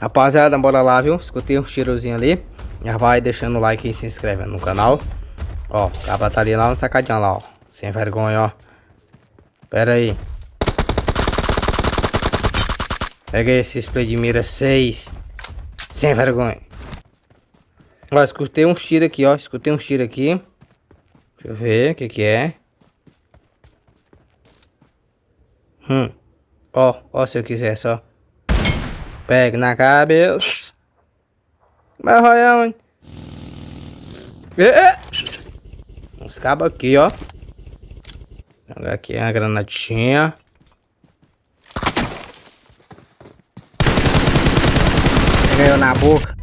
Rapaziada, bora lá, viu? Escutei um tirozinho ali. Já vai deixando o like e se inscreve no canal. Ó, o cabra tá ali lá no sacadinho lá, ó. Sem vergonha, ó. Pera aí. Pega esse spray de mira 6. Sem vergonha. Ó, escutei um tiro aqui, ó. Escutei um tiro aqui. Deixa eu ver o que que é. Ó, ó, se eu quiser só. Pega na cabeça. Vai roer onde? Uns cabos aqui, ó. Jogar aqui a granadinha. Pega eu na boca.